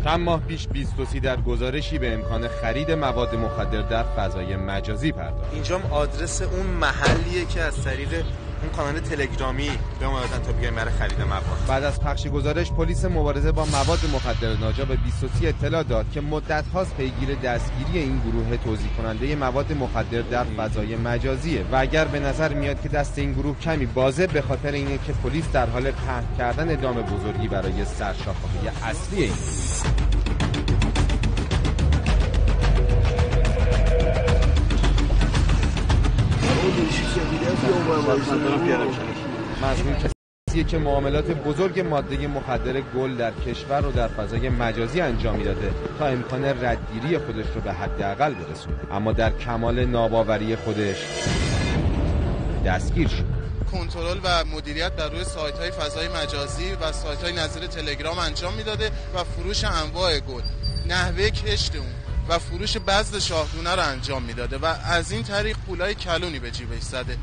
چند ماه پیش 23 در گزارشی به امکان خرید مواد مخدر در فضای مجازی پرداخت. اینجام آدرس اون محلیه که از طریق اون کانال تلگرامی به ما دادن تا بیایم برای خرید مواد. بعد از پخش گزارش پلیس مبارزه با مواد مخدر ناجا به 23 اطلاع داد که مدت هاست پیگیر دستگیری این گروه توزیع کننده مواد مخدر در فضای مجازیه و اگر به نظر میاد که دست این گروه کمی بازه به خاطر اینه که پلیس در حال پهن کردن دام بزرگی برای سرشاخه‌های اصلی این مضمون کسیه که معاملات بزرگ ماده مخدر گل در کشور رو در فضای مجازی انجام میداده تا امکان ردگیری خودش رو به حداقل برسونه، اما در کمال ناباوری خودش دستگیر شد. کنترل و مدیریت در روی سایت‌های فضای مجازی و سایت‌های نظیر تلگرام انجام میداده و فروش انواع گل، نحوه کشت اون و فروش بذل شاهدونه رو انجام میداده و از این طریق پولای کلونی به جیبش زده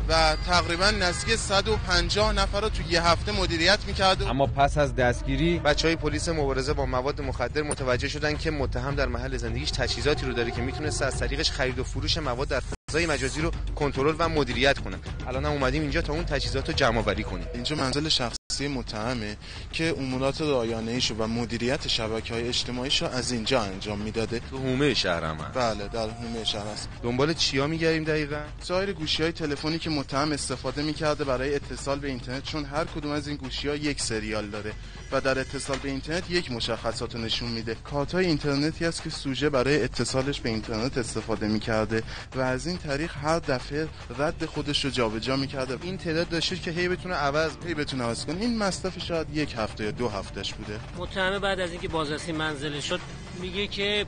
و تقریبا نزدیک 150 نفر رو تو یه هفته مدیریت میکرده. اما پس از دستگیری بچهای پلیس مبارزه با مواد مخدر متوجه شدن که متهم در محل زندگیش تجهیزاتی رو داره که میتونه از طریقش خرید و فروش مواد در فضای مجازی رو کنترل و مدیریت کنه. الان هم اومدیم اینجا تا اون تجهیزات رو جمع آوری کنیم. اینجا منزل شخصی متهمه که امورات رایانه‌ایشو و مدیریت شبکه‌های اجتماعیشو از اینجا انجام میداده. تو حومه شهر هم هست. بله در حومه شهر است. دنبال چیا میگردیم دقیقاً؟ سایر گوشی‌های تلفنی که متهم استفاده می‌کرده برای اتصال به اینترنت، چون هر کدوم از این گوشی‌ها یک سریال داره و در اتصال به اینترنت یک مشخصات رو نشون میده. کارت‌های اینترنتی است که سوژه برای اتصالش به اینترنت استفاده می‌کرده و از این طریق هر دفعه رد خودش رو جابجا می‌کرده. این تعداد داشته که هی بتونه عوض کنه. این مصرف شاید یک هفته یا 2 هفتهش بوده. متهم بعد از اینکه بازرسی منزل شد میگه که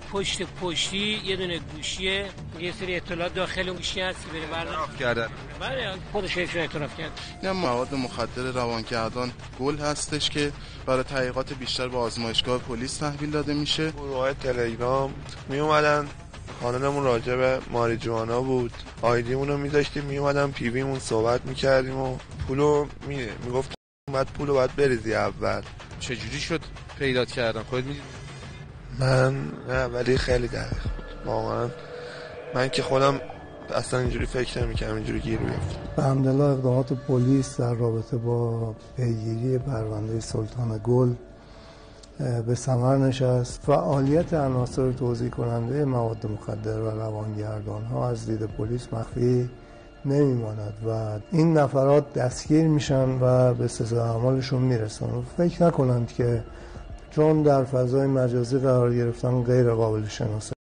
پشتی یه دونه گوشیه، یه سری اطلاعات داخل اون گوشی هست که بره برداشت کردن. بله خودش اعتراف کرد. این مواد مخدر روانگردان گل هستش که برای تحقیقات بیشتر به آزمایشگاه پلیس تحویل داده میشه. گروه‌های تلگرام می اومدن، کانالمون راجع به ماریجوانا بود، آیدیمون رو میذاشتیم، می اومدن پیویمون صحبت میکردیم و پولو میگفت بعد پولو باید بریزی اول. چجوری شد پیدا کردن؟ خودت میگی؟ من نه، ولی خیلی دقیق واقعا. من که خودم اصلا اینجوری فکر نمی‌کردم اینجوری گیر بیفتم. به حمدالله اقدامات پلیس در رابطه با پیگیری پرونده سلطان گل به ثمر نشست. فعالیت عناصر توزیع کننده مواد مخدر و روانگردان ها از دید پلیس مخفی نمیماند و این نفرات دستگیر میشن و به سزای اعمالشون میرسن. فکر نکنند که چون در فضای مجازی قرار گرفتن غیر قابل شناسایی